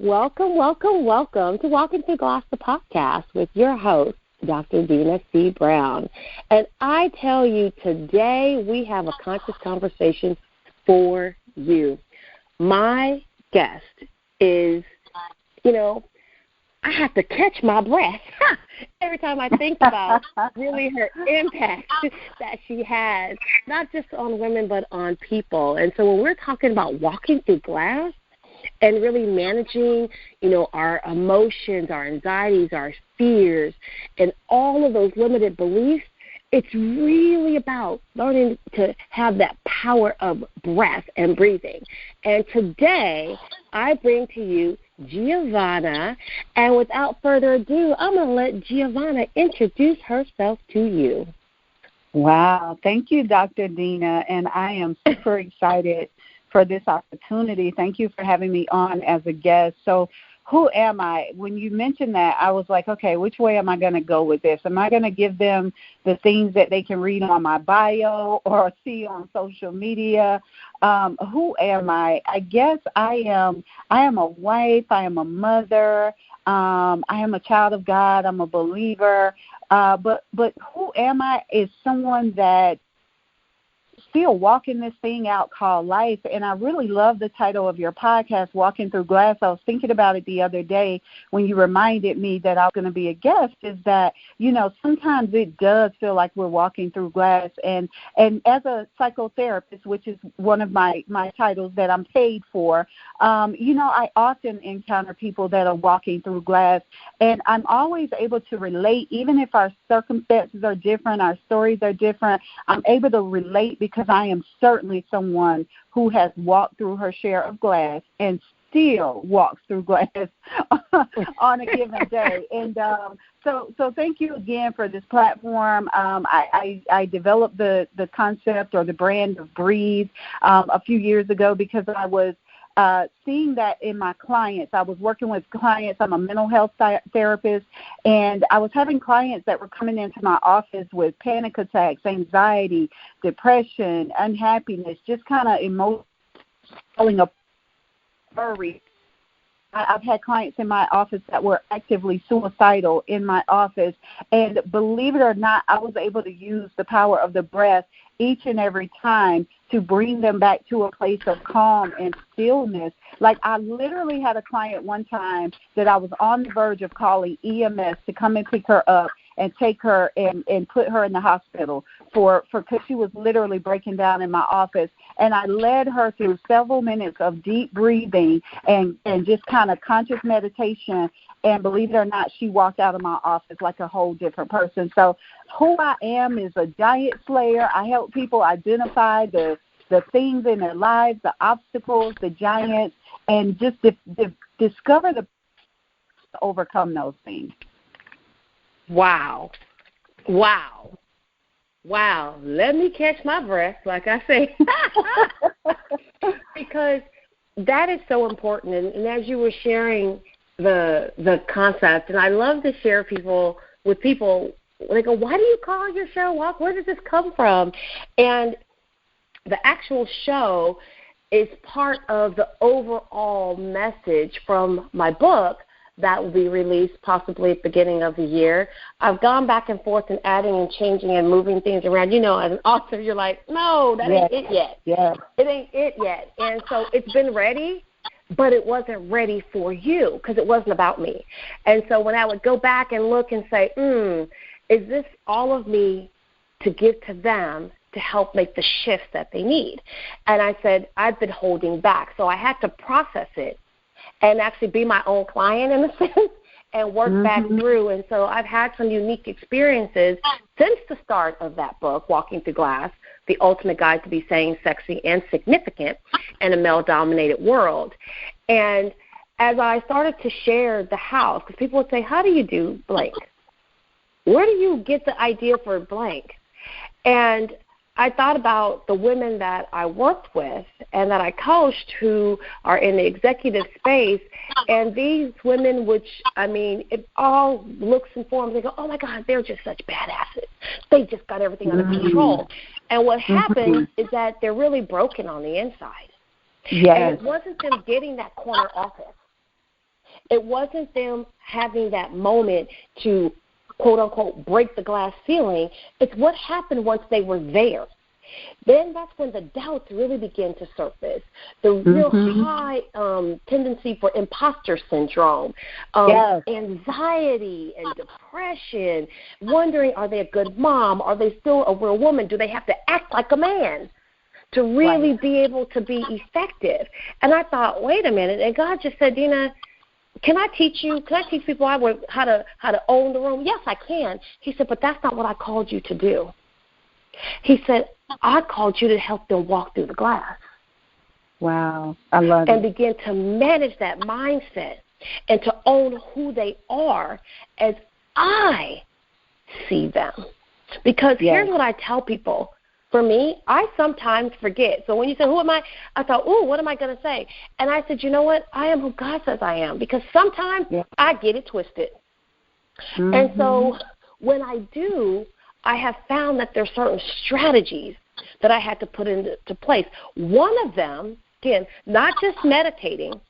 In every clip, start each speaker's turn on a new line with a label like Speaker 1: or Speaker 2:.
Speaker 1: Welcome, welcome, welcome to Walking Through Glass, the podcast with your host, Dr. Dina C. Brown. And I tell you, today we have a conscious conversation for you. My guest is, I have to catch my breath every time I think about really her impact that she has, not just on women but on people. And so when we're talking about walking through glass and really managing, our emotions, our anxieties, our fears, and all of those limited beliefs, it's really about learning to have that power of breath and breathing. And today, I bring to you Giovanna, and without further ado, I'm going to let Giovanna introduce herself to you.
Speaker 2: Wow. Thank you, Dr. Dina, and I am super excited for this opportunity. Thank you for having me on as a guest. So who am I? When you mentioned that, I was like, okay, which way am I going to go with this? Am I going to give them the things that they can read on my bio or see on social media? Who am I? I guess I am a wife. I am a mother. I am a child of God. I'm a believer. But who am I is someone that still walking this thing out called life. And I really love the title of your podcast, Walking Through Glass. I was thinking about it the other day when you reminded me that I was going to be a guest, is that, sometimes it does feel like we're walking through glass. And as a psychotherapist, which is one of my titles that I'm paid for, I often encounter people that are walking through glass. And I'm always able to relate, even if our circumstances are different, our stories are different, I'm able to relate because I am certainly someone who has walked through her share of glass and still walks through glass on a given day. And so thank you again for this platform. I developed the concept or the brand of Breathe a few years ago because I was seeing that in my clients. I was working with clients. I'm a mental health therapist, and I was having clients that were coming into my office with panic attacks, anxiety, depression, unhappiness, just kind of emotional falling apart. I've had clients in my office that were actively suicidal in my office, and believe it or not, I was able to use the power of the breath each and every time to bring them back to a place of calm and stillness. Like, I literally had a client one time that I was on the verge of calling EMS to come and pick her up and take her and put her in the hospital because she was literally breaking down in my office. And I led her through several minutes of deep breathing and just kind of conscious meditation. And believe it or not, she walked out of my office like a whole different person. So who I am is a giant slayer. I help people identify the things in their lives, the obstacles, the giants, and just discover the to overcome those things.
Speaker 1: Wow. Let me catch my breath, like I say, because that is so important. And as you were sharing the concept, and I love to share with people, they go, why do you call your show Walk? Where did this come from? And the actual show is part of the overall message from my book that will be released possibly at the beginning of the year. I've gone back and forth and adding and changing and moving things around. As an author, you're like, no, that ain't it yet.
Speaker 2: Yeah.
Speaker 1: It ain't it yet. And so it's been ready, but it wasn't ready for you because it wasn't about me. And so when I would go back and look and say, is this all of me to give to them to help make the shifts that they need? And I said, I've been holding back. So I had to process it and actually be my own client in a sense and work back through. And so I've had some unique experiences since the start of that book, Walking Through Glass, The Ultimate Guide to Be Sane, Sexy, and Significant in a Male-Dominated World. And as I started to share the house, because people would say, how do you do blank? Where do you get the idea for blank? And I thought about the women that I worked with and that I coached who are in the executive space, and these women, which, it all looks and forms, they go, oh, my God, they're just such badasses. They just got everything under control. And what happens is that they're really broken on the inside.
Speaker 2: Yes.
Speaker 1: And it wasn't them getting that corner office. It wasn't them having that moment to, quote unquote, break the glass ceiling. It's what happened once they were there. Then that's when the doubts really begin to surface, the real high tendency for imposter syndrome, anxiety and depression, wondering, are they a good mom? Are they still a real woman? Do they have to act like a man to really be able to be effective? And I thought, wait a minute. And God just said, Dina, can I teach you? Can I teach people how to own the room? Yes, I can. He said, but that's not what I called you to do. He said, I called you to help them walk through the glass.
Speaker 2: Wow, I love it.
Speaker 1: And begin to manage that mindset and to own who they are as I see them. Because here's what I tell people. For me, I sometimes forget. So when you say, who am I thought, what am I going to say? And I said, you know what? I am who God says I am. Because sometimes I get it twisted. And so when I do, I have found that there are certain strategies that I had to put into place. One of them, again, not just meditating,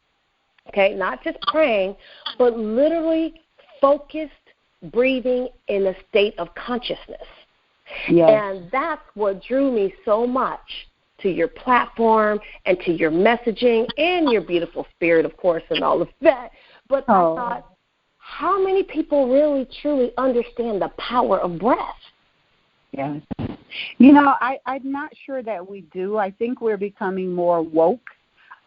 Speaker 1: okay, not just praying, but literally focused breathing in a state of consciousness. Yes. And that's what drew me so much to your platform and to your messaging and your beautiful spirit, of course, and all of that. But I thought, how many people really, truly understand the power of breath?
Speaker 2: Yes. You know, I'm not sure that we do. I think we're becoming more woke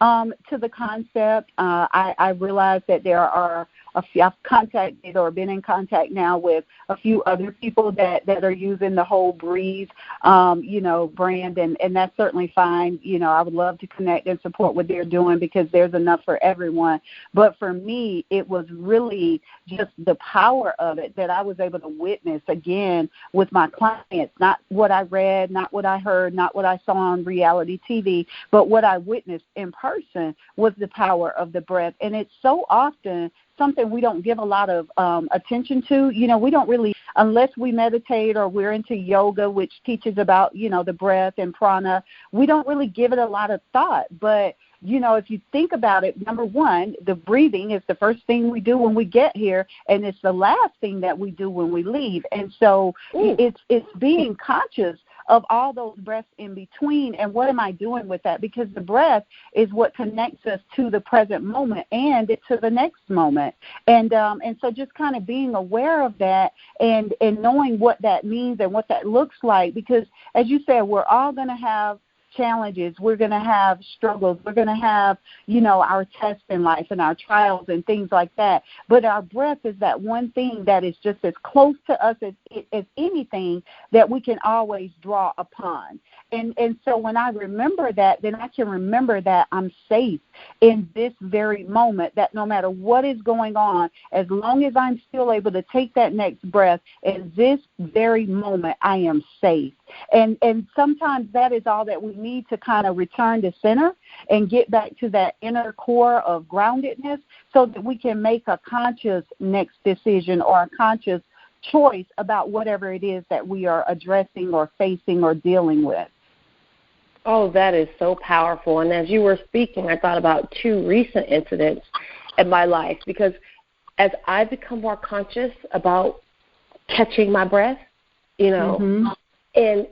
Speaker 2: to the concept. I realize that there are a few, I've contacted or been in contact now with a few other people that are using the whole Breathe, brand, and that's certainly fine. You know, I would love to connect and support what they're doing because there's enough for everyone. But for me, it was really just the power of it that I was able to witness, again, with my clients, not what I read, not what I heard, not what I saw on reality TV, but what I witnessed in person was the power of the breath. And it's so often something we don't give a lot of attention to. You know, we don't really, unless we meditate or we're into yoga, which teaches about, the breath and prana, we don't really give it a lot of thought. But, if you think about it, number one, the breathing is the first thing we do when we get here, and it's the last thing that we do when we leave. And so it's being conscious of all those breaths in between, and what am I doing with that? Because the breath is what connects us to the present moment and to the next moment. And so just kind of being aware of that and knowing what that means and what that looks like, because as you said, we're all going to have challenges, we're going to have struggles, we're going to have, our tests in life and our trials and things like that. But our breath is that one thing that is just as close to us as anything that we can always draw upon. And so when I remember that, then I can remember that I'm safe in this very moment, that no matter what is going on, as long as I'm still able to take that next breath, in this very moment, I am safe. And sometimes that is all that we need to kind of return to center and get back to that inner core of groundedness so that we can make a conscious next decision or a conscious choice about whatever it is that we are addressing or facing or dealing with.
Speaker 1: Oh, that is so powerful. And as you were speaking, I thought about two recent incidents in my life, because as I become more conscious about catching my breath, and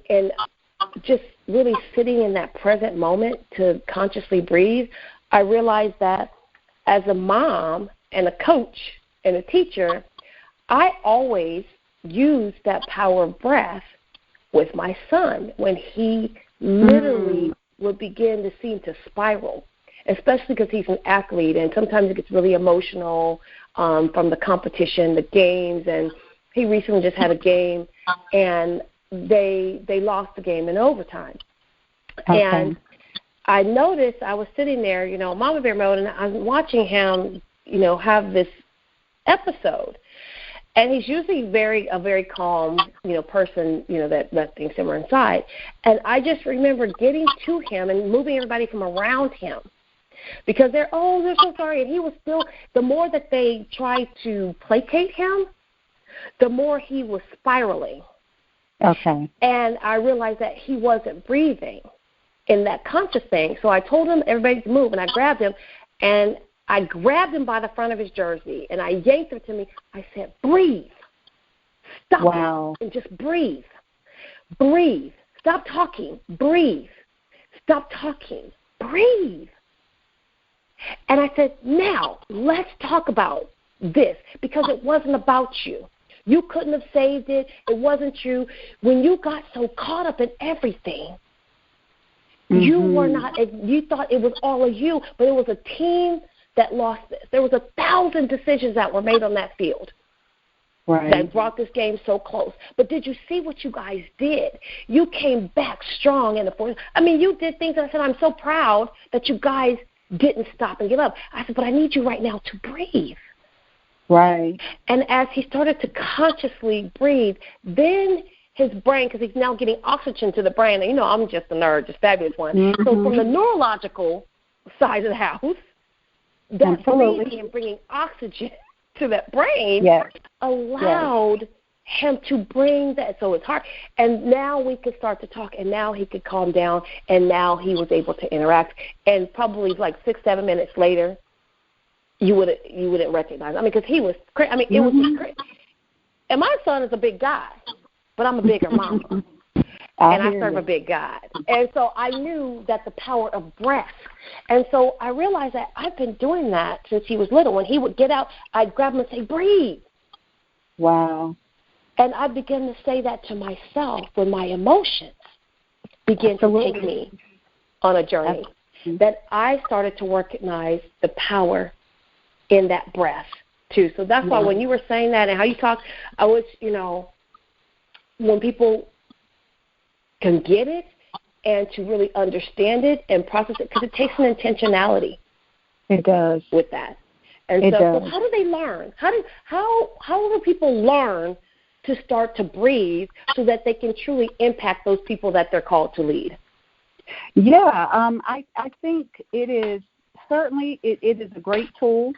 Speaker 1: just really sitting in that present moment to consciously breathe, I realized that as a mom and a coach and a teacher, I always use that power of breath with my son when he literally would begin to seem to spiral, especially because he's an athlete, and sometimes it gets really emotional from the competition, the games, and he recently just had a game, and they lost the game in overtime. Okay. And I noticed I was sitting there, mama bear mode, and I'm watching him, have this episode. And he's usually a very calm, person, that let things simmer inside. And I just remember getting to him and moving everybody from around him because they're so sorry. And he was still, the more that they tried to placate him, the more he was spiraling.
Speaker 2: Okay.
Speaker 1: And I realized that he wasn't breathing in that conscious thing. So I told him everybody to move, and I grabbed him, and I grabbed him by the front of his jersey, and I yanked him to me. I said, breathe. Stop it and just breathe. Breathe. Stop talking. Breathe. Stop talking. Breathe. And I said, now, let's talk about this, because it wasn't about you. You couldn't have saved it. It wasn't you. When you got so caught up in everything, you were not, you thought it was all of you, but it was a team that lost this. There was 1,000 decisions that were made on that field that brought this game so close. But did you see what you guys did? You came back strong in the fourth. I mean, you did things that I said, I'm so proud that you guys didn't stop and give up. I said, but I need you right now to breathe.
Speaker 2: Right.
Speaker 1: And as he started to consciously breathe, then his brain, because he's now getting oxygen to the brain, and you know I'm just a nerd, just fabulous one. So from the neurological side of the house, that breathing and bringing oxygen to that brain allowed him to bring that. So it's hard. And now we could start to talk, and now he could calm down, and now he was able to interact. And probably like 6-7 minutes later, you wouldn't recognize him. I mean, because he was crazy. I mean, it was just crazy. And my son is a big guy, but I'm a bigger mama. And I serve a big God. And so I knew that the power of breath. And so I realized that I've been doing that since he was little. When he would get out, I'd grab him and say, breathe.
Speaker 2: Wow.
Speaker 1: And I began to say that to myself when my emotions began to take me on a journey. That I started to recognize the power in that breath, too. So that's why when you were saying that and how you talk, I was, when people can get it and to really understand it and process it, because it takes an intentionality.
Speaker 2: It does.
Speaker 1: With that. And so how do they learn? How do people learn to start to breathe so that they can truly impact those people that they're called to lead?
Speaker 2: Yeah, I think it is certainly it is a great tool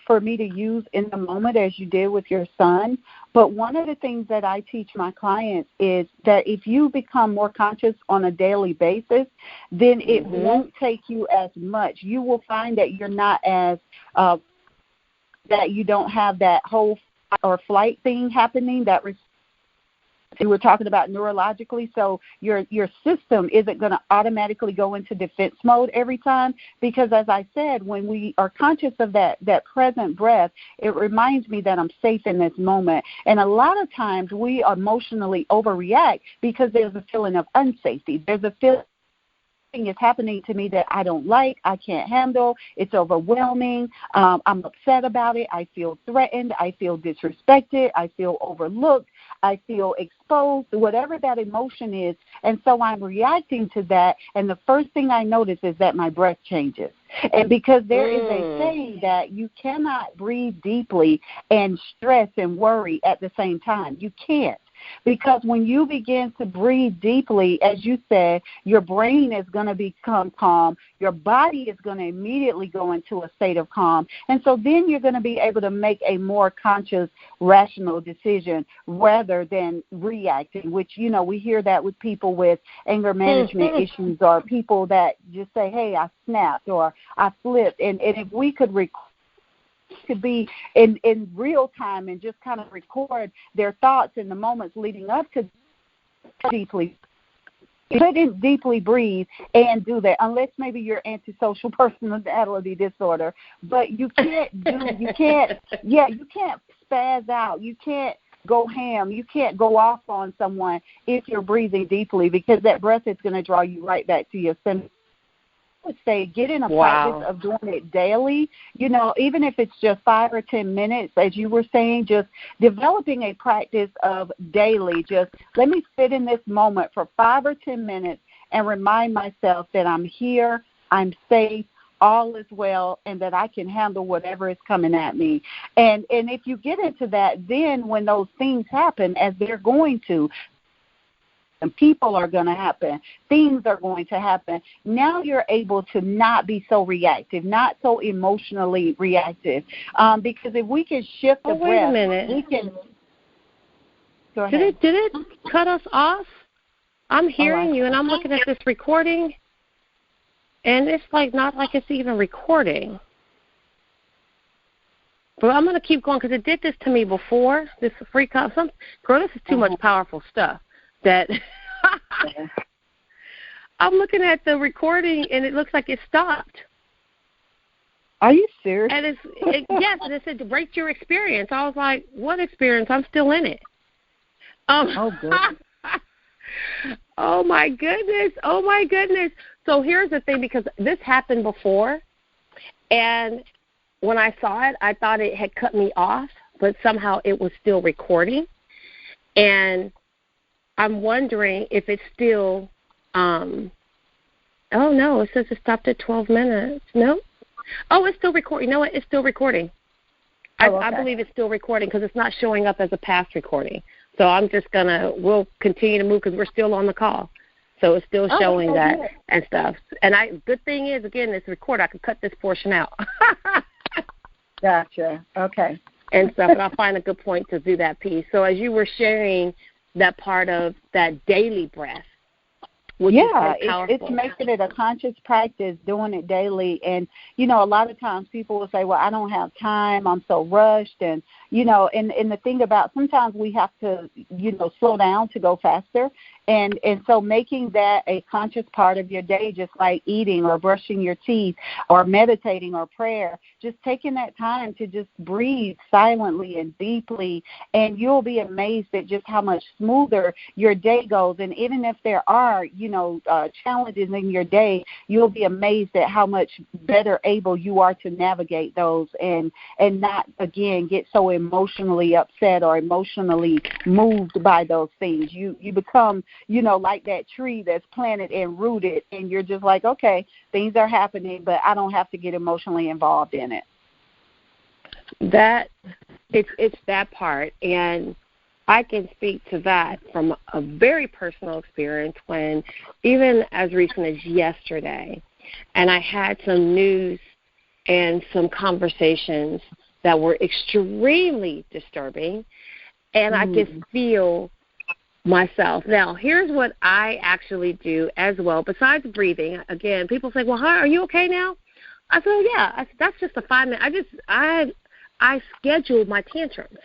Speaker 2: for me to use in the moment, as you did with your son. But one of the things that I teach my clients is that if you become more conscious on a daily basis, then it won't take you as much. You will find that you're not as that you don't have that whole fight or flight thing happening that we were talking about neurologically. So your system isn't going to automatically go into defense mode every time, because as I said, when we are conscious of that present breath, it reminds me that I'm safe in this moment. And a lot of times we emotionally overreact because there's a feeling of unsafety. There's a feeling is happening to me that I don't like, I can't handle, it's overwhelming, I'm upset about it, I feel threatened, I feel disrespected, I feel overlooked, I feel exposed, whatever that emotion is. And so I'm reacting to that, and the first thing I notice is that my breath changes. And because there is a saying that you cannot breathe deeply and stress and worry at the same time. You can't. Because when you begin to breathe deeply, as you said, your brain is going to become calm. Your body is going to immediately go into a state of calm. And so then you're going to be able to make a more conscious, rational decision rather than reacting, which, we hear that with people with anger management issues, or people that just say, hey, I snapped or I flipped. And if we could could be in real time and just kind of record their thoughts in the moments leading up to deeply. You couldn't deeply breathe and do that unless maybe you're antisocial personality disorder. But you can't spaz out. You can't go ham. You can't go off on someone if you're breathing deeply, because that breath is going to draw you right back to your center. I would say get in a practice of doing it daily, even if it's just 5 or 10 minutes, as you were saying, just developing a practice of daily, just let me sit in this moment for 5 or 10 minutes and remind myself that I'm here, I'm safe, all is well, and that I can handle whatever is coming at me. And if you get into that, then when those things happen, as they're going to, and people are going to happen, things are going to happen, now you're able to not be so reactive, not so emotionally reactive. Because if we can shift the breath,
Speaker 1: wait a minute.
Speaker 2: We can. Go ahead.
Speaker 1: Did it cut us off? I'm hearing you, and I'm looking at this recording, and it's not like it's even recording. But I'm going to keep going because it did this to me before, this free concept. Girl, this is too much powerful stuff that I'm looking at the recording, and it looks like it stopped.
Speaker 2: Are you serious?
Speaker 1: And yes, and it said to rate your experience. I was like, what experience? I'm still in it.
Speaker 2: Oh, goodness.
Speaker 1: Oh, my goodness. Oh, my goodness. So here's the thing, because this happened before, and when I saw it, I thought it had cut me off, but somehow it was still recording. And I'm wondering if it's still, oh, no, it says it stopped at 12 minutes. No? Oh, it's still recording. You know what? It's still recording.
Speaker 2: Oh, okay.
Speaker 1: I believe it's still recording because it's not showing up as a past recording. So I'm just we'll continue to move because we're still on the call. So it's still showing that and stuff. And good thing is, again, it's recorded. I can cut this portion out.
Speaker 2: Gotcha. Okay.
Speaker 1: And stuff, and I'll find a good point to do that piece. So as you were sharing that part of that daily breath, which is
Speaker 2: it's making it a conscious practice, doing it daily. And, a lot of times people will say, well, I don't have time, I'm so rushed. And, and the thing about sometimes we have to, slow down to go faster. And so making that a conscious part of your day, just like eating or brushing your teeth or meditating or prayer, just taking that time to just breathe silently and deeply, and you'll be amazed at just how much smoother your day goes. And even if there are, challenges in your day, you'll be amazed at how much better able you are to navigate those and not, again, get so emotionally upset or emotionally moved by those things. You become, like that tree that's planted and rooted, and you're just like, okay, things are happening, but I don't have to get emotionally involved in it.
Speaker 1: It's that part, and I can speak to that from a very personal experience when, even as recent as yesterday, and I had some news and some conversations that were extremely disturbing, and I could feel myself. Now, here's what I actually do as well. Besides breathing, again, people say, well, hi, are you okay now? I said, oh, yeah, that's just a 5 minute. I schedule my tantrums.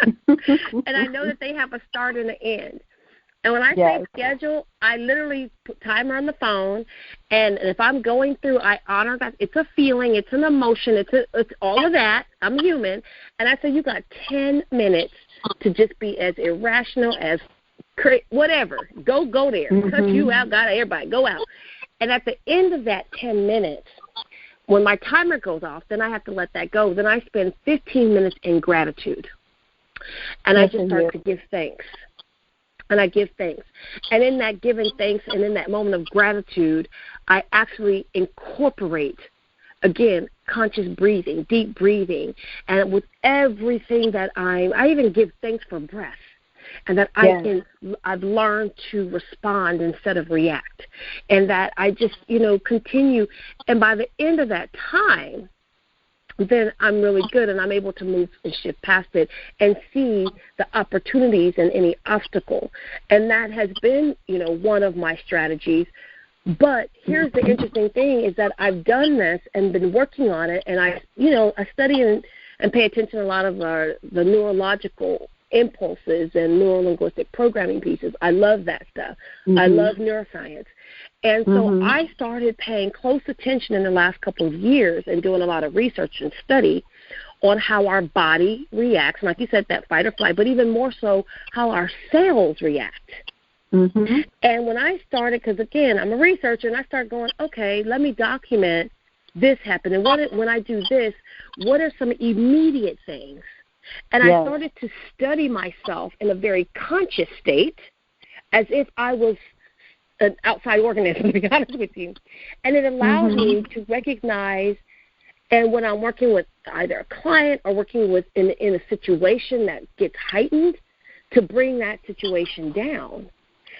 Speaker 1: And I know that they have a start and an end. And when I say schedule, I literally put timer on the phone, and if I'm going through, I honor that. It's a feeling, it's an emotion, it's all of that. I'm human. And I say, you got 10 minutes to just be as irrational as whatever. Go there. Cut you out. Got everybody. Go out. And at the end of that 10 minutes, when my timer goes off, then I have to let that go. Then I spend 15 minutes in gratitude. And I just start to give thanks. And I give thanks. And in that giving thanks and in that moment of gratitude, I actually incorporate, again, conscious breathing, deep breathing. And with everything that I even give thanks for breath. And that I've learned to respond instead of react. And that I just, continue. And by the end of that time, then I'm really good and I'm able to move and shift past it and see the opportunities and any obstacle. And that has been, one of my strategies. But here's the interesting thing is that I've done this and been working on it, and I study and pay attention to a lot of the neurological impulses and neuro-linguistic programming pieces. I love that stuff. I love neuroscience. And so I started paying close attention in the last couple of years and doing a lot of research and study on how our body reacts, like you said, that fight or flight, but even more so how our cells react. And when I started, because, again, I'm a researcher, and I started going, okay, let me document this happened. And when I do this, what are some immediate things? And I started to study myself in a very conscious state as if I was an outside organism, to be honest with you. And it allows me to recognize, and when I'm working with either a client or working with in a situation that gets heightened, to bring that situation down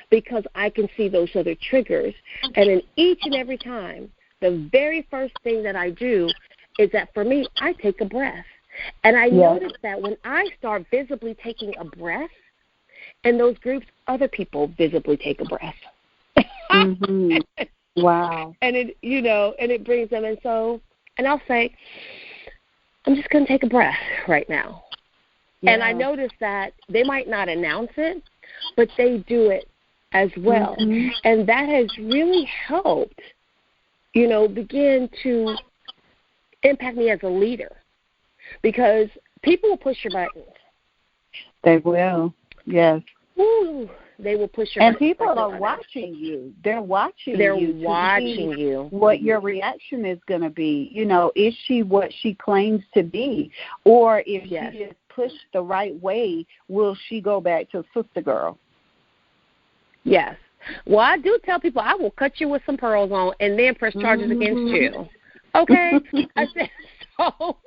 Speaker 1: because I can see those other triggers. And in each and every time, the very first thing that I do is that for me, I take a breath. And I noticed that when I start visibly taking a breath in those groups, other people visibly take a breath.
Speaker 2: Wow.
Speaker 1: And it, and it brings them. And so, and I'll say, I'm just going to take a breath right now.
Speaker 2: Yeah.
Speaker 1: And I noticed that they might not announce it, but they do it as well.
Speaker 2: Mm-hmm.
Speaker 1: And that has really helped, begin to impact me as a leader, because people will push your buttons.
Speaker 2: They will, yes.
Speaker 1: Woo, they will push your
Speaker 2: and
Speaker 1: buttons.
Speaker 2: people are watching you. They're watching you.
Speaker 1: They're watching you.
Speaker 2: What your reaction is going to be. Is she what she claims to be? Or if she is pushed the right way, will she go back to sister girl?
Speaker 1: Yes. Well, I do tell people I will cut you with some pearls on and then press charges against you. Okay? I said so.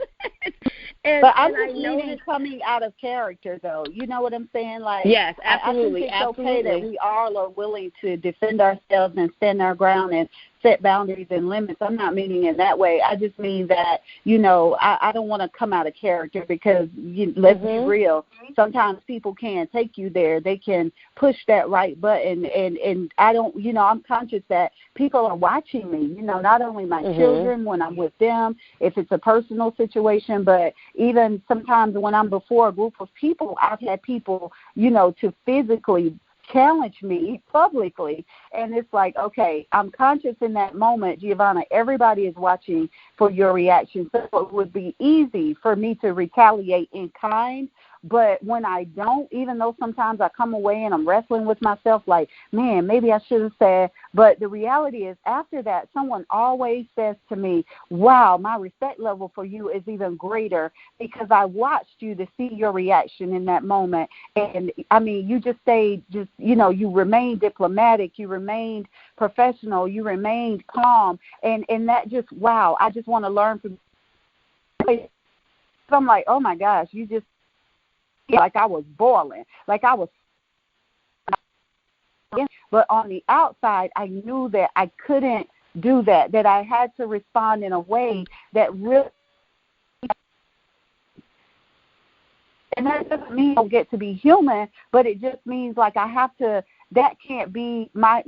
Speaker 2: But I'm just meaning coming out of character, though. You know what I'm saying? Like,
Speaker 1: yes, absolutely.
Speaker 2: I think it's okay that we all are willing to defend ourselves and stand our ground and set boundaries and limits. I'm not meaning in that way. I just mean that, I don't want to come out of character because, let's be real, sometimes people can't take you there. They can push that right button, and I don't, I'm conscious that people are watching me, not only my children when I'm with them, if it's a personal situation, but even sometimes when I'm before a group of people, I've had people, to physically challenge me publicly, and it's like, okay, I'm conscious in that moment, Giovanna, everybody is watching for your reaction, so it would be easy for me to retaliate in kind. But when I don't, even though sometimes I come away and I'm wrestling with myself like, man, maybe I should have said, but the reality is after that, someone always says to me, wow, my respect level for you is even greater because I watched you to see your reaction in that moment. And, you just stayed, you remained diplomatic, you remained professional, you remained calm. And that just, wow, I just want to learn from you. So I'm like, oh, my gosh, you just, like I was boiling, like I was. But on the outside, I knew that I couldn't do that, that I had to respond in a way that really, and that doesn't mean I don't get to be human, but it just means like I have to, that can't be, my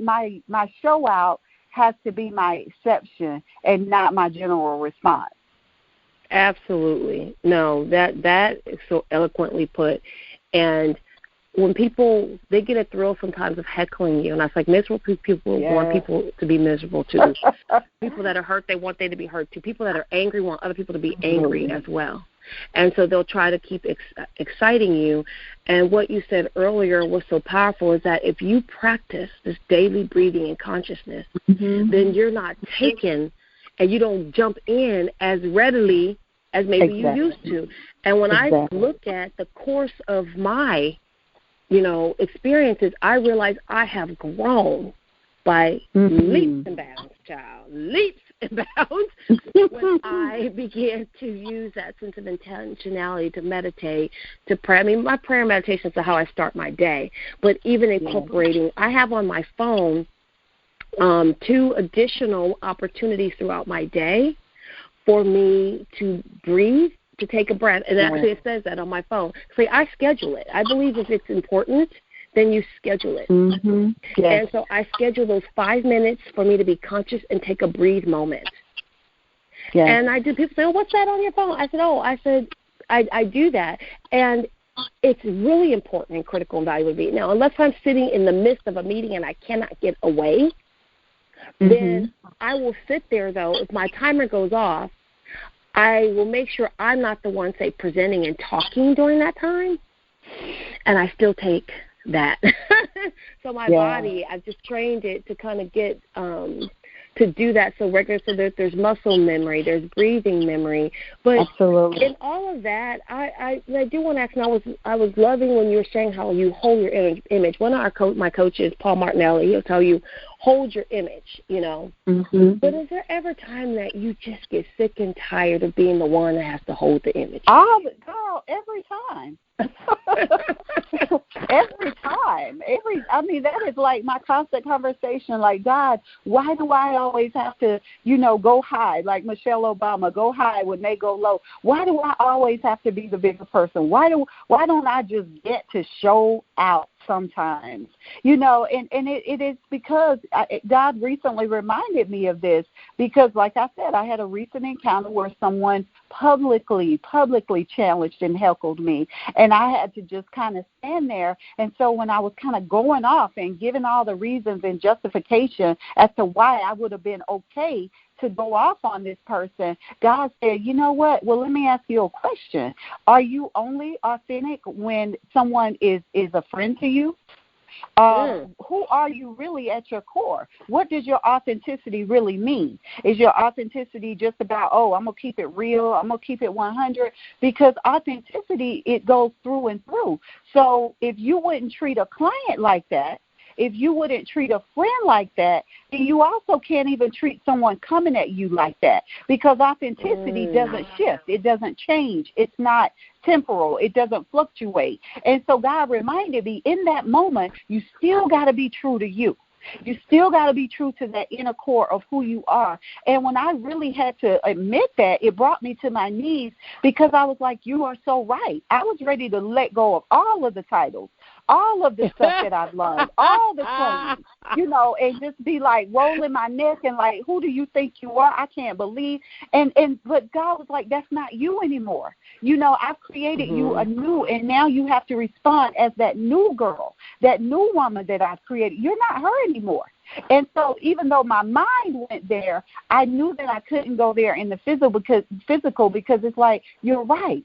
Speaker 2: show out has to be my exception and not my general response.
Speaker 1: Absolutely. No, that is so eloquently put. And when people, they get a thrill sometimes of heckling you, and I was like, miserable people want people to be miserable too. People that are hurt, they want them to be hurt too. People that are angry want other people to be angry as well. And so they'll try to keep exciting you. And what you said earlier was so powerful is that if you practice this daily breathing and consciousness, then you're not taken and you don't jump in as readily as maybe you used to. And when I look at the course of my, experiences, I realize I have grown by leaps and bounds, child, leaps and bounds when I began to use that sense of intentionality to meditate, to pray. I mean, my prayer and meditations are how I start my day, but even incorporating, I have on my phone 2 additional opportunities throughout my day for me to breathe, to take a breath. And actually it says that on my phone. So I schedule it. I believe if it's important, then you schedule it. And so I schedule those 5 minutes for me to be conscious and take a breathe moment. And I do. People say, oh, what's that on your phone? I said, I do that. And it's really important and critical and valuable to me. Now, unless I'm sitting in the midst of a meeting and I cannot get away, then I will sit there, though. If my timer goes off, I will make sure I'm not the one, say, presenting and talking during that time, and I still take that. So my body, I've just trained it to kind of get to do that so regular, so that there's muscle memory, there's breathing memory. But in all of that, I do want to ask, and I was loving when you were saying how you hold your image. One of my coaches, Paul Martinelli, he'll tell you, hold your image, But is there ever time that you just get sick and tired of being the one that has to hold the image?
Speaker 2: Oh, girl, every time. Every time. That is like my constant conversation. Like, God, why do I always have to, go high? Like Michelle Obama, go high when they go low. Why do I always have to be the bigger person? Why don't I just get to show out sometimes, and it is because God recently reminded me of this, because like I said, I had a recent encounter where someone publicly challenged and heckled me, and I had to just kind of stand there. And so when I was kind of going off and giving all the reasons and justification as to why I would have been okay to go off on this person, God said, you know what? Well, let me ask you a question. Are you only authentic when someone is a friend to you? Who are you really at your core? What does your authenticity really mean? Is your authenticity just about, I'm going to keep it real, I'm going to keep it 100? Because authenticity, it goes through and through. So if you wouldn't treat a client like that, if you wouldn't treat a friend like that, then you also can't even treat someone coming at you like that, because authenticity doesn't shift. It doesn't change. It's not temporal. It doesn't fluctuate. And so God reminded me, in that moment, you still got to be true to you. You still got to be true to that inner core of who you are. And when I really had to admit that, it brought me to my knees, because I was like, you are so right. I was ready to let go of all of the titles, all of the stuff that I've learned, all the training, and just be like rolling my neck and like, who do you think you are? I can't believe. But God was like, that's not you anymore. I've created you anew, and now you have to respond as that new girl, that new woman that I've created. You're not her anymore. And so even though my mind went there, I knew that I couldn't go there in the physical because it's like, you're right.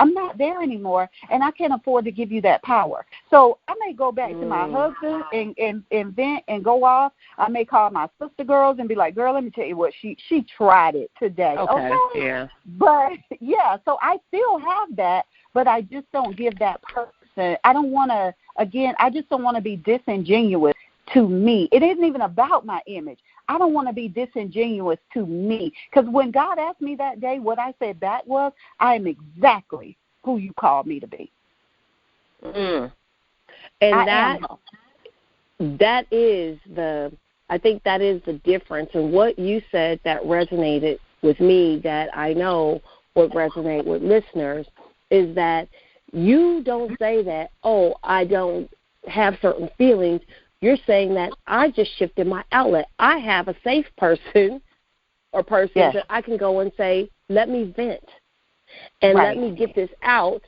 Speaker 2: I'm not there anymore, and I can't afford to give you that power. So I may go back to my husband and vent and go off. I may call my sister girls and be like, girl, let me tell you what, she tried it today. Okay?
Speaker 1: Yeah.
Speaker 2: But, yeah, so I still have that, but I just don't give that person. I don't want to, again, I just don't want to be disingenuous to me. It isn't even about my image. I don't want to be disingenuous to me, because when God asked me that day, what I said back was, I am exactly who you called me to be.
Speaker 1: And
Speaker 2: I
Speaker 1: think that is the difference. And what you said that resonated with me, that I know would resonate with listeners, is that you don't say that, I don't have certain feelings. You're saying that I just shifted my outlet. I have a safe person that I can go and say, let me vent and let me get this out,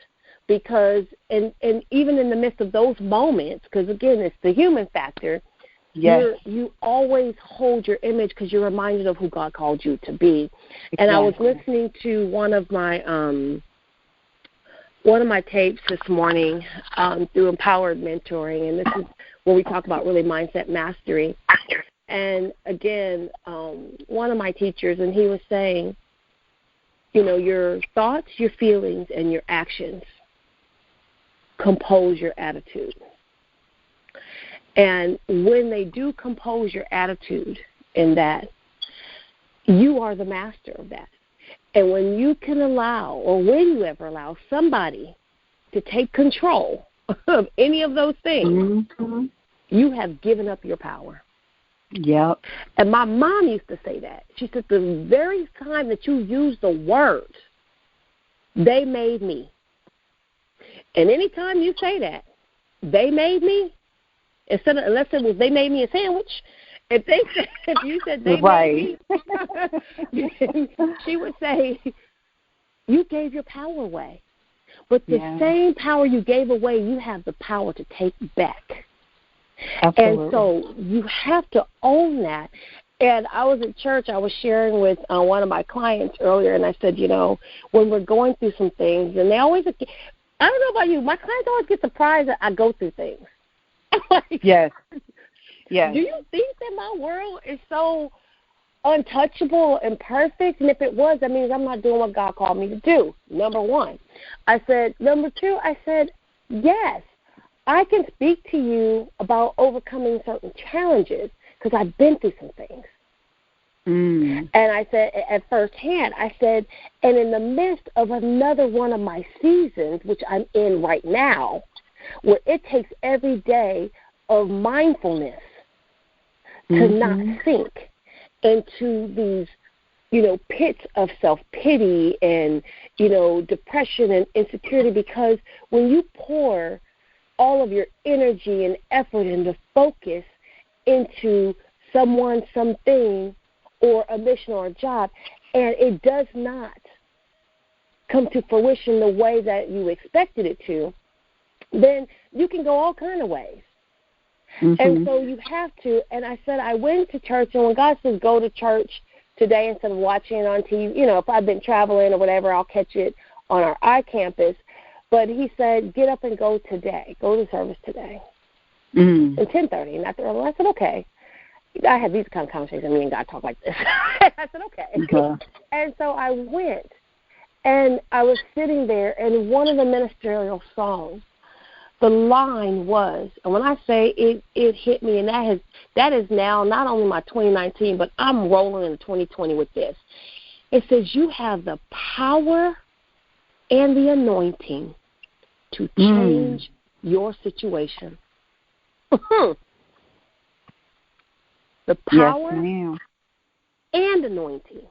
Speaker 1: because and even in the midst of those moments, because, again, it's the human factor, you always hold your image because you're reminded of who God called you to be. And I was listening to one of my tapes this morning through Empowered Mentoring, and this is where we talk about really mindset mastery. And, again, one of my teachers, and he was saying, your thoughts, your feelings, and your actions compose your attitude. And when they do compose your attitude in that, you are the master of that. And when you can allow, or when you ever allow somebody to take control of any of those things, you have given up your power.
Speaker 2: Yep.
Speaker 1: And my mom used to say that. She said, the very time that you use the words, they made me. And any time you say that, they made me, unless it was they made me a sandwich, if you said they made me, she would say, you gave your power away. But the same power you gave away, you have the power to take back. Absolutely. And so you have to own that. And I was at church, I was sharing with one of my clients earlier, and I said, when we're going through some things, and they always, I don't know about you, my clients always get surprised that I go through things.
Speaker 2: Yes.
Speaker 1: Do you think that my world is so untouchable and perfect? And if it was, that means I'm not doing what God called me to do, number one. I said, number two, I said, yes, I can speak to you about overcoming certain challenges because I've been through some things. And I said, at firsthand, I said, and in the midst of another one of my seasons, which I'm in right now, where it takes every day of mindfulness to not sink into these, pits of self-pity and, depression and insecurity, because when you pour all of your energy and effort and the focus into someone, something, or a mission or a job, and it does not come to fruition the way that you expected it to, then you can go all kind of ways. Mm-hmm. And so you have to, and I said I went to church, and when God says go to church today instead of watching it on TV, if I've been traveling or whatever, I'll catch it on our iCampus. But he said, get up and go today. Go to service today. At 10:30, not the early. I said, okay. I had these kind of conversations. Me and God talk like this. I said, okay. And so I went, and I was sitting there, and one of the ministerial songs, the line was, and when I say it hit me, and that is now not only my 2019, but I'm rolling into 2020 with this. It says, you have the power and the anointing to change your situation. The power and anointing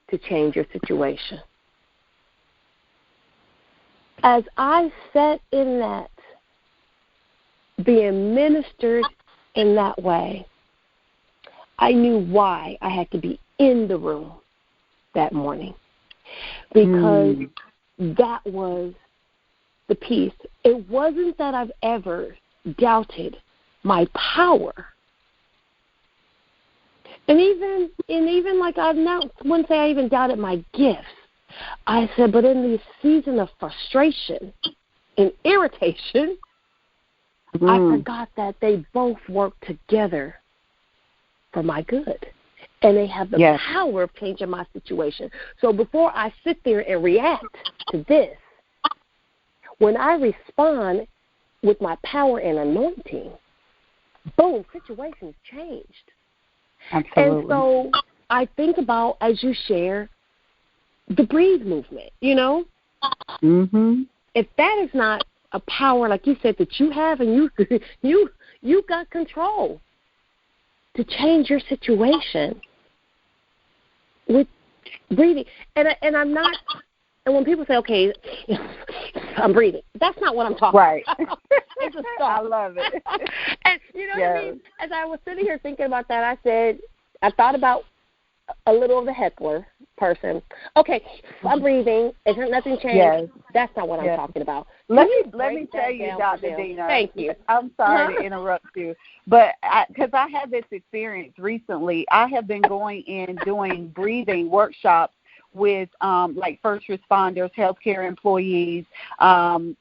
Speaker 1: to change your situation. As I sat in that, being ministered in that way, I knew why I had to be in the room that morning, because that was the piece. It wasn't that I've ever doubted my power. And even like I've now, wouldn't say I even doubted my gifts. I said, but in this season of frustration and irritation, I forgot that they both work together for my good. And they have the power of changing my situation. So before I sit there and react to this, when I respond with my power and anointing, boom, situation's changed.
Speaker 2: Absolutely.
Speaker 1: And so I think about, as you share, the breathe movement, If that is not a power, like you said, that you have, and you got control to change your situation with breathing. And I'm not, and when people say, okay, I'm breathing, that's not what I'm talking about. It's a start.
Speaker 2: I love it.
Speaker 1: And you know what I mean? As I was sitting here thinking about that, I thought about a little of the heckler person. Okay, I'm breathing. Isn't nothing changed?
Speaker 2: Yes.
Speaker 1: That's not what I'm talking about.
Speaker 2: Let me tell you, Dr. Dina.
Speaker 1: Thank you.
Speaker 2: I'm sorry to interrupt you, but because I had this experience recently, I have been going in doing breathing workshops with like first responders, healthcare employees,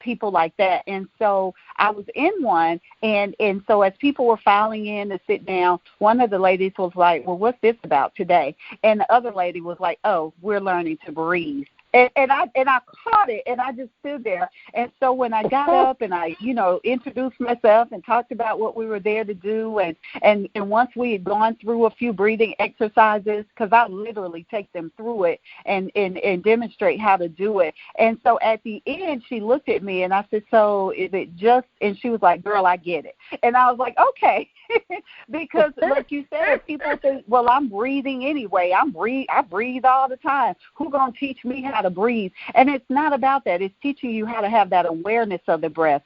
Speaker 2: people like that. And so I was in one, and so as people were filing in to sit down, one of the ladies was like, well, what's this about today? And the other lady was like, oh, we're learning to breathe. And I caught it, and I just stood there. And so when I got up and I, introduced myself and talked about what we were there to do, and once we had gone through a few breathing exercises, because I literally take them through it and demonstrate how to do it. And so at the end, she looked at me, and I said, so is it just, and she was like, girl, I get it. And I was like, okay, because like you said, people think, well, I'm breathing anyway. I breathe all the time. Who's going to teach me how to breathe? And it's not about that. It's teaching you how to have that awareness of the breath.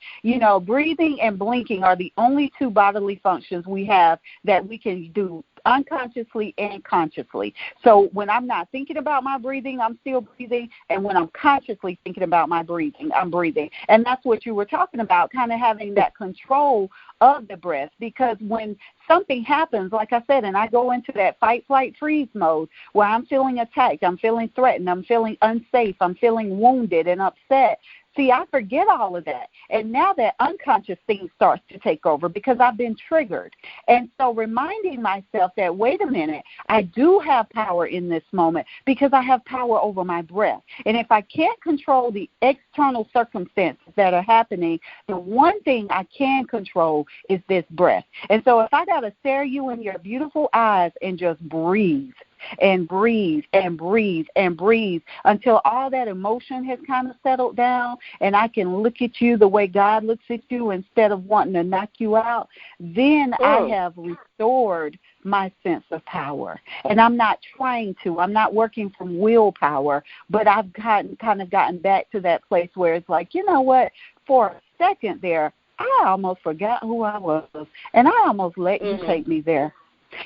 Speaker 2: Breathing and blinking are the only two bodily functions we have that we can do unconsciously and consciously. So when I'm not thinking about my breathing, I'm still breathing. And when I'm consciously thinking about my breathing, I'm breathing. And that's what you were talking about, kind of having that control of the breath. Because when something happens, like I said, and I go into that fight, flight, freeze mode where I'm feeling attacked, I'm feeling threatened, I'm feeling unsafe, I'm feeling wounded and upset. See, I forget all of that. And now that unconscious thing starts to take over because I've been triggered. And so reminding myself that, wait a minute, I do have power in this moment because I have power over my breath. And if I can't control the external circumstances that are happening, the one thing I can control is this breath. And so if I got to stare you in your beautiful eyes and just breathe, and breathe and breathe and breathe until all that emotion has kind of settled down and I can look at you the way God looks at you instead of wanting to knock you out, then I have restored my sense of power. And I'm not trying to. I'm not working from willpower, but I've kind of gotten back to that place where it's like, you know what, for a second there, I almost forgot who I was, and I almost let you take me there.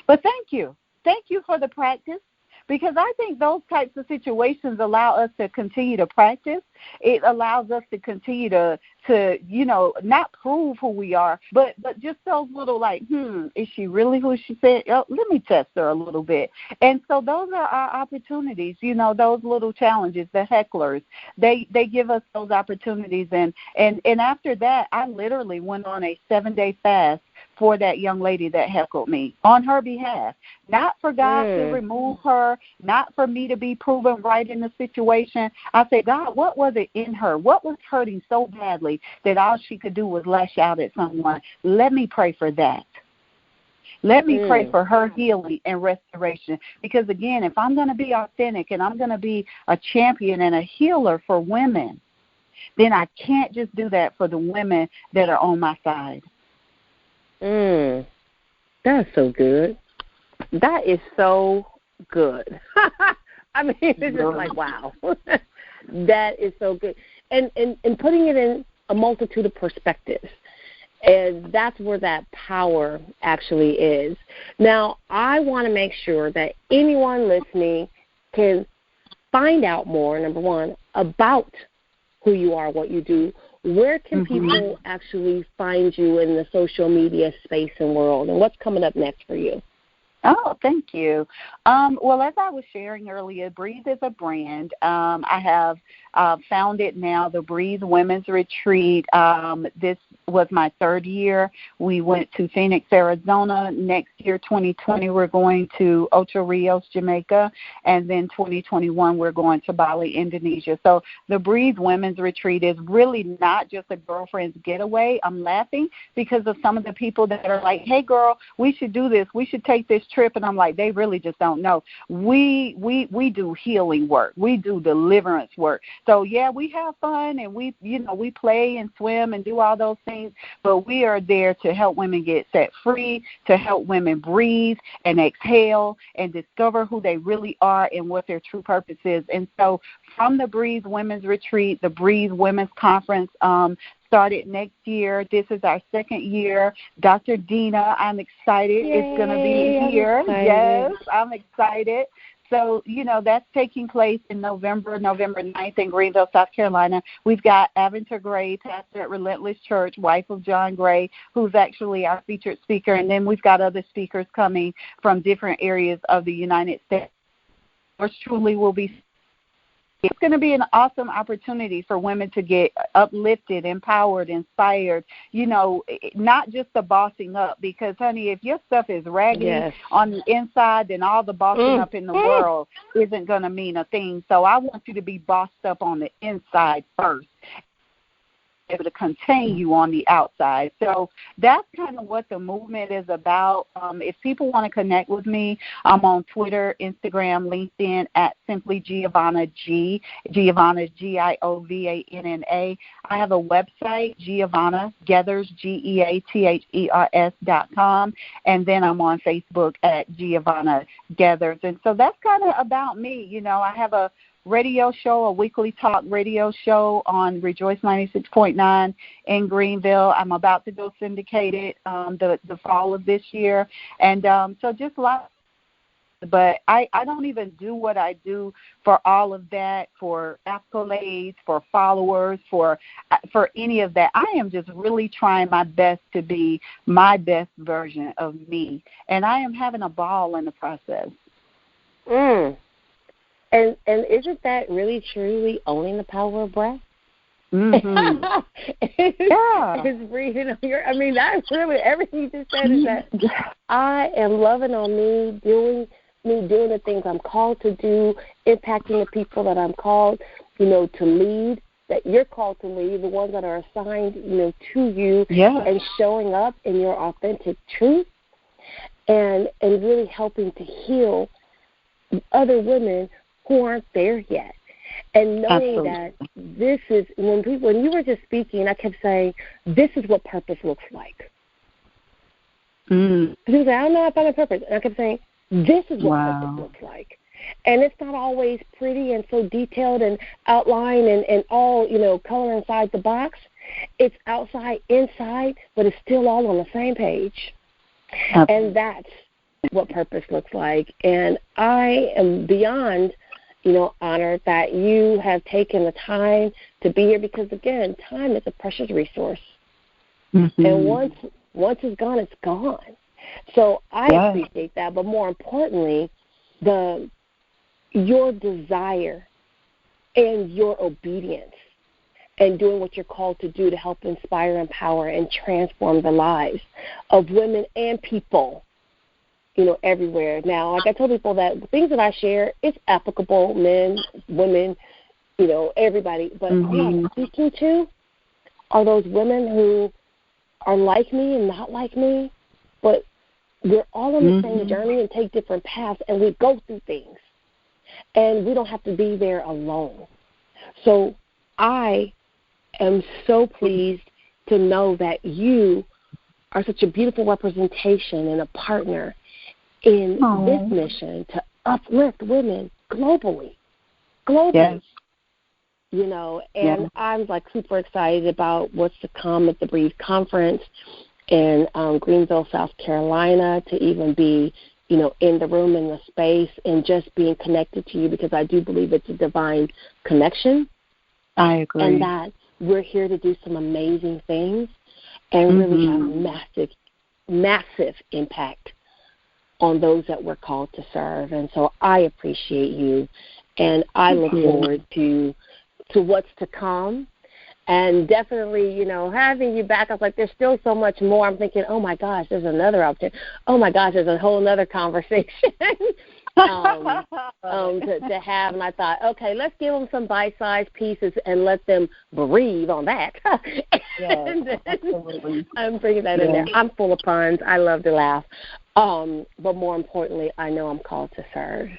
Speaker 2: But thank you. Thank you for the practice, because I think those types of situations allow us to continue to practice. It allows us to continue to not prove who we are, but just those little like, is she really who she said? Oh, let me test her a little bit. And so those are our opportunities, those little challenges, the hecklers, they give us those opportunities. And after that, I literally went on a 7-day fast for that young lady that heckled me on her behalf, not for God to remove her, not for me to be proven right in the situation. I said, God, what was it in her? What was hurting so badly that all she could do was lash out at someone? Let me pray for that. Let me pray for her healing and restoration. Because, again, if I'm going to be authentic and I'm going to be a champion and a healer for women, then I can't just do that for the women that are on my side.
Speaker 1: That's so good. That is so good. I mean, it's just like, wow. That is so good. And putting it in a multitude of perspectives. And that's where that power actually is. Now, I want to make sure that anyone listening can find out more, number one, about who you are, what you do. Where can people actually find you in the social media space and world? And what's coming up next for you?
Speaker 2: Oh, thank you. Well, as I was sharing earlier, Breathe is a brand. I have founded now the Breathe Women's Retreat. This was my 3rd year. We went to Phoenix, Arizona. Next year, 2020, we're going to Ocho Rios, Jamaica. And then 2021, we're going to Bali, Indonesia. So the Breathe Women's Retreat is really not just a girlfriend's getaway. I'm laughing because of some of the people that are like, hey, girl, we should do this. We should take this trip. And I'm like, they really just don't know. We do healing work. We do deliverance work. So, yeah, we have fun and we play and swim and do all those things, but we are there to help women get set free, to help women breathe and exhale and discover who they really are and what their true purpose is. And so from the Breathe Women's Retreat, the Breathe Women's Conference, started next year. This is our 2nd year. Dr. Dina, I'm excited.
Speaker 1: Yay,
Speaker 2: it's going to be here. Yes, I'm excited. So, that's taking place in November 9th in Greenville, South Carolina. We've got Aventer Gray, pastor at Relentless Church, wife of John Gray, who's actually our featured speaker. And then we've got other speakers coming from different areas of the United States. Yours truly will be. It's going to be an awesome opportunity for women to get uplifted, empowered, inspired, not just the bossing up. Because, honey, if your stuff is raggedy on the inside, then all the bossing up in the world isn't going to mean a thing. So I want you to be bossed up on the inside first, able to contain you on the outside. So that's kind of what the movement is about. If people want to connect with me, I'm on Twitter, Instagram, LinkedIn at Simply Giovanna G. Giovanna is Giovanna. I have a website, Giovanna Geathers, GeaThers.com, and then I'm on Facebook at Giovanna Geathers. And so that's kind of about me. I have a radio show, a weekly talk radio show on Rejoice 96.9 in Greenville. I'm about to go syndicated the fall of this year. And so just lots. But I don't even do what I do for all of that, for accolades, for followers, for any of that. I am just really trying my best to be my best version of me. And I am having a ball in the process.
Speaker 1: And isn't that really truly owning the power of breath?
Speaker 2: Yeah.
Speaker 1: It's breathing on that's really everything you just said is that I am loving on me, doing the things I'm called to do, impacting the people that I'm called, to lead, that you're called to lead, the ones that are assigned, to you, and showing up in your authentic truth and really helping to heal other women who aren't there yet. And knowing that this is, when you were just speaking, I kept saying, this is what purpose looks like. People say, I don't know if I have purpose. And I kept saying, this is what purpose looks like. And it's not always pretty and so detailed and outlined and all, color inside the box. It's outside, inside, but it's still all on the same page. And that's what purpose looks like. And I am beyond, honored that you have taken the time to be here because, again, time is a precious resource. Mm-hmm. And once it's gone, it's gone. So I appreciate that. But more importantly, your desire and your obedience and doing what you're called to do to help inspire, empower, and transform the lives of women and people, everywhere. Now, like I tell people that the things that I share, it's applicable, men, women, everybody. But who I'm speaking to are those women who are like me and not like me, but we're all on the same journey and take different paths, and we go through things. And we don't have to be there alone. So I am so pleased to know that you are such a beautiful representation and a partner in this mission to uplift women globally. Yes. And I'm super excited about what's to come at the Breathe Conference in Greenville, South Carolina, to even be, in the room, in the space, and just being connected to you, because I do believe it's a divine connection.
Speaker 2: I agree.
Speaker 1: And that we're here to do some amazing things and really have massive impact on those that we're called to serve. And so I appreciate you, and I look forward to what's to come. And definitely, having you back, I was like, there's still so much more. I'm thinking, oh, my gosh, there's another opportunity. Oh, my gosh, there's a whole other conversation to have. And I thought, okay, let's give them some bite-sized pieces and let them breathe on that.
Speaker 2: Absolutely.
Speaker 1: I'm bringing that in there. I'm full of puns. I love to laugh. But more importantly, I know I'm called to serve.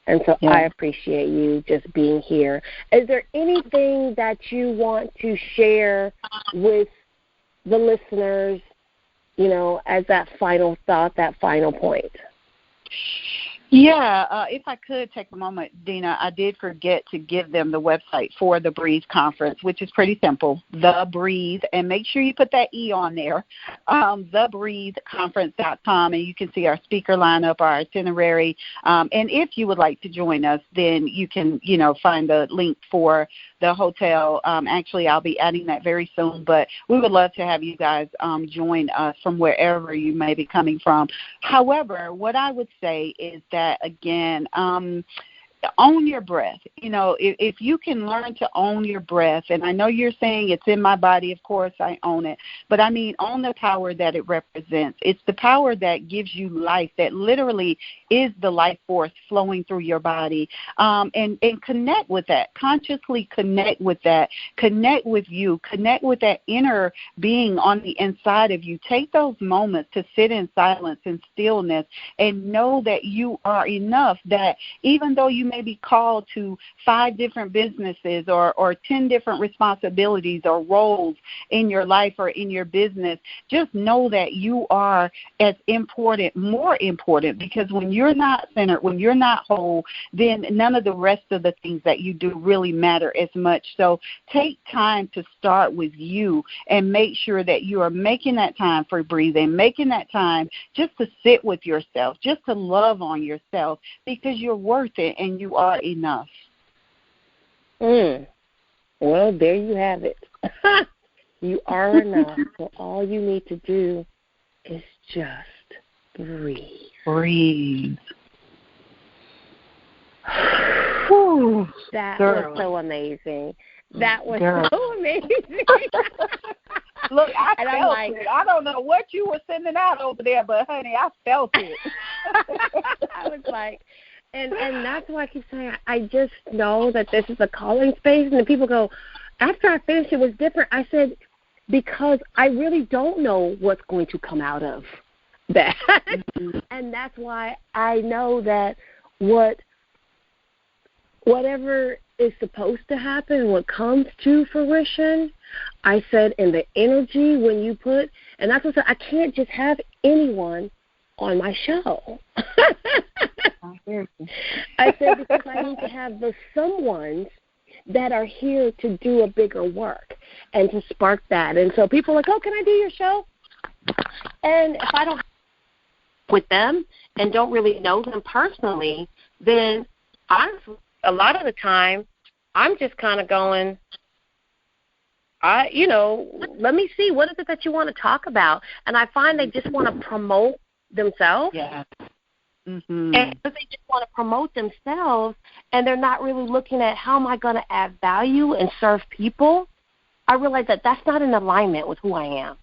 Speaker 1: And so I appreciate you just being here. Is there anything that you want to share with the listeners, as that final thought, that final point?
Speaker 2: Yeah, if I could take a moment, Dina, I did forget to give them the website for the Breathe Conference, which is pretty simple, The Breathe, and make sure you put that E on there, thebreatheconference.com, and you can see our speaker lineup, our itinerary, and if you would like to join us, then you can, find the link for the hotel. Actually, I'll be adding that very soon, but we would love to have you guys join us from wherever you may be coming from. However, what I would say is that, again, own your breath. If you can learn to own your breath, and I know you're saying it's in my body, of course I own it, but I mean own the power that it represents. It's the power that gives you life, that literally is the life force flowing through your body, and connect with that, consciously connect with that, connect with you, connect with that inner being on the inside of you. Take those moments to sit in silence and stillness and know that you are enough, that even though you may be called to 5 different businesses or 10 different responsibilities or roles in your life or in your business, just know that you are as important, more important, because when you're not centered, when you're not whole, then none of the rest of the things that you do really matter as much. So take time to start with you and make sure that you are making that time for breathing, making that time just to sit with yourself, just to love on yourself, because you're worth it and you are enough.
Speaker 1: Well, there you have it. You are enough. So all you need to do is just breathe.
Speaker 2: Breathe.
Speaker 1: That was so amazing. That was so amazing.
Speaker 2: Look, I felt it. I don't know what you were sending out over there, but, honey, I felt it.
Speaker 1: I was like, and that's why I keep saying, I just know that this is a calling space. And the people go, after I finished, it was different. I said, because I really don't know what's going to come out of that. And that's why I know that whatever is supposed to happen, what comes to fruition, I said, in the energy when you put, and that's what I said, I can't just have anyone on my show. I said, because I need to have the someones that are here to do a bigger work and to spark that. And so people are like, oh, can I do your show? And if I don't with them and don't really know them personally, then a lot of the time I'm just kind of going, let me see, what is it that you want to talk about? And I find they just want to promote themselves.
Speaker 2: Yeah. Mm-hmm.
Speaker 1: And they just want to promote themselves, and they're not really looking at how am I going to add value and serve people. I realize that that's not in alignment with who I am.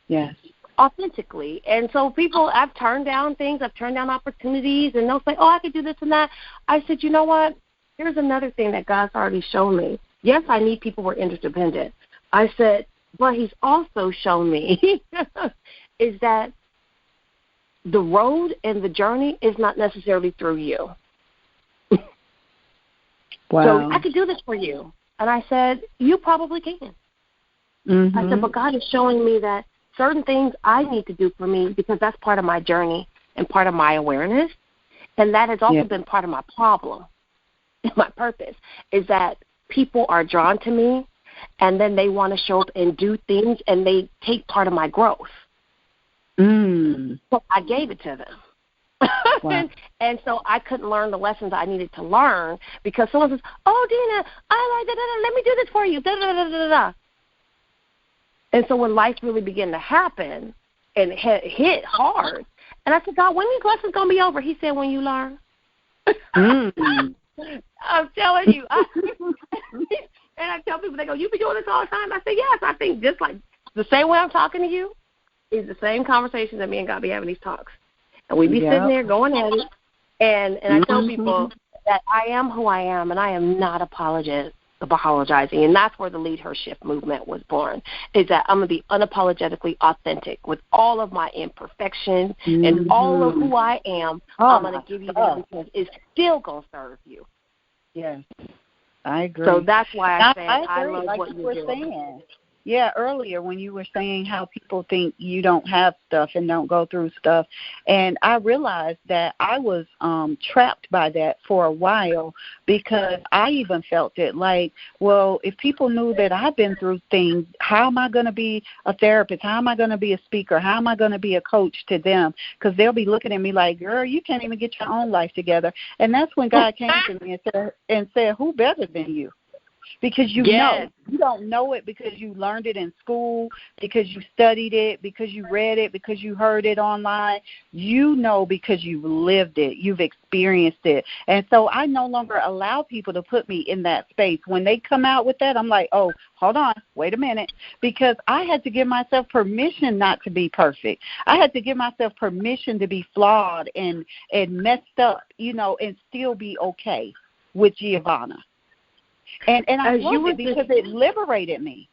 Speaker 2: Yes.
Speaker 1: Authentically. And so people, I've turned down things, I've turned down opportunities, and they'll say, oh, I could do this and that. I said, you know what? Here's another thing that God's already shown me. Yes, I need people who are interdependent. I said, but he's also shown me is that the road and the journey is not necessarily through you.
Speaker 2: Wow.
Speaker 1: So I could do this for you. And I said, you probably can.
Speaker 2: Mm-hmm.
Speaker 1: I said, but God is showing me that certain things I need to do for me because that's part of my journey and part of my awareness. And that has also been part of my problem. My purpose is that people are drawn to me, and then they want to show up and do things, and they take part of my growth. So I gave it to them.
Speaker 2: Wow.
Speaker 1: and so I couldn't learn the lessons I needed to learn because someone says, oh, Dina, I like that. Let me do this for you. Da, da, da, da, da. And so when life really began to happen and hit hard, and I said, God, when these lessons going to be over? He said, when you learn. I'm telling you. And I tell people, they go, you be doing this all the time? I say, yes. I think just like the same way I'm talking to you is the same conversation that me and God be having these talks. And we be sitting there going at it. And I tell people that I am who I am, and I am not apologizing. And that's where the Lead Her Shift movement was born, is that I'm going to be unapologetically authentic with all of my imperfections and all of who I am. I'm going to give you that because it's still going to serve you.
Speaker 2: Yes, I agree.
Speaker 1: So that's why I say I
Speaker 2: agree,
Speaker 1: love
Speaker 2: like
Speaker 1: what
Speaker 2: you
Speaker 1: you're
Speaker 2: were
Speaker 1: doing.
Speaker 2: saying. Yeah, earlier when you were saying how people think you don't have stuff and don't go through stuff. And I realized that I was trapped by that for a while because I even felt it like, well, if people knew that I've been through things, how am I going to be a therapist? How am I going to be a speaker? How am I going to be a coach to them? Because they'll be looking at me like, girl, you can't even get your own life together. And that's when God came to me and said, who better than you? Because you know. You don't know it because you learned it in school, because you studied it, because you read it, because you heard it online. You know because you've lived it. You've experienced it. And so I no longer allow people to put me in that space. When they come out with that, I'm like, oh, hold on, wait a minute. Because I had to give myself permission not to be perfect. I had to give myself permission to be flawed and messed up, and still be okay with Giovanna. And I loved it because it liberated me.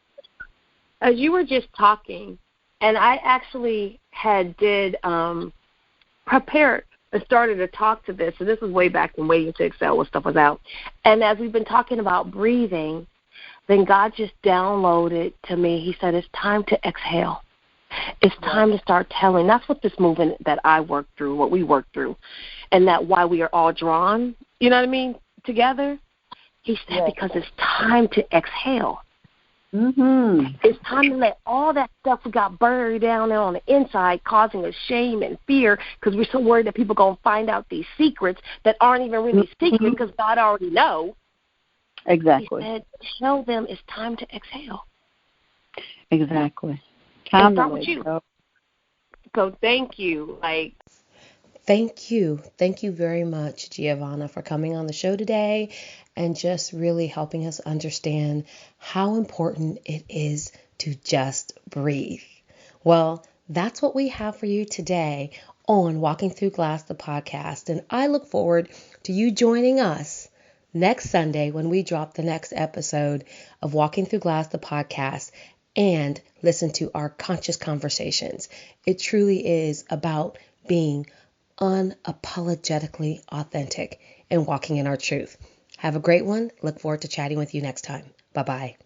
Speaker 1: As you were just talking, and I actually prepared and started to talk to this. So this was way back when Waiting to Excel when stuff was out. And as we've been talking about breathing, then God just downloaded to me. He said, it's time to exhale. It's time to start telling. That's what this movement that I worked through, what we worked through, and that why we are all drawn, together. He said, because it's time to exhale. It's time to let all that stuff we got buried down there on the inside, causing us shame and fear because we're so worried that people are going to find out these secrets that aren't even really secrets because God already knows.
Speaker 2: Exactly.
Speaker 1: He said, tell them it's time to exhale.
Speaker 2: Exactly.
Speaker 1: Time to start with you. So thank you.
Speaker 3: Thank you. Thank you very much, Giovanna, for coming on the show today and just really helping us understand how important it is to just breathe. Well, that's what we have for you today on Walking Through Glass, the podcast. And I look forward to you joining us next Sunday when we drop the next episode of Walking Through Glass, the podcast, and listen to our conscious conversations. It truly is about being unapologetically authentic and walking in our truth. Have a great one. Look forward to chatting with you next time. Bye-bye.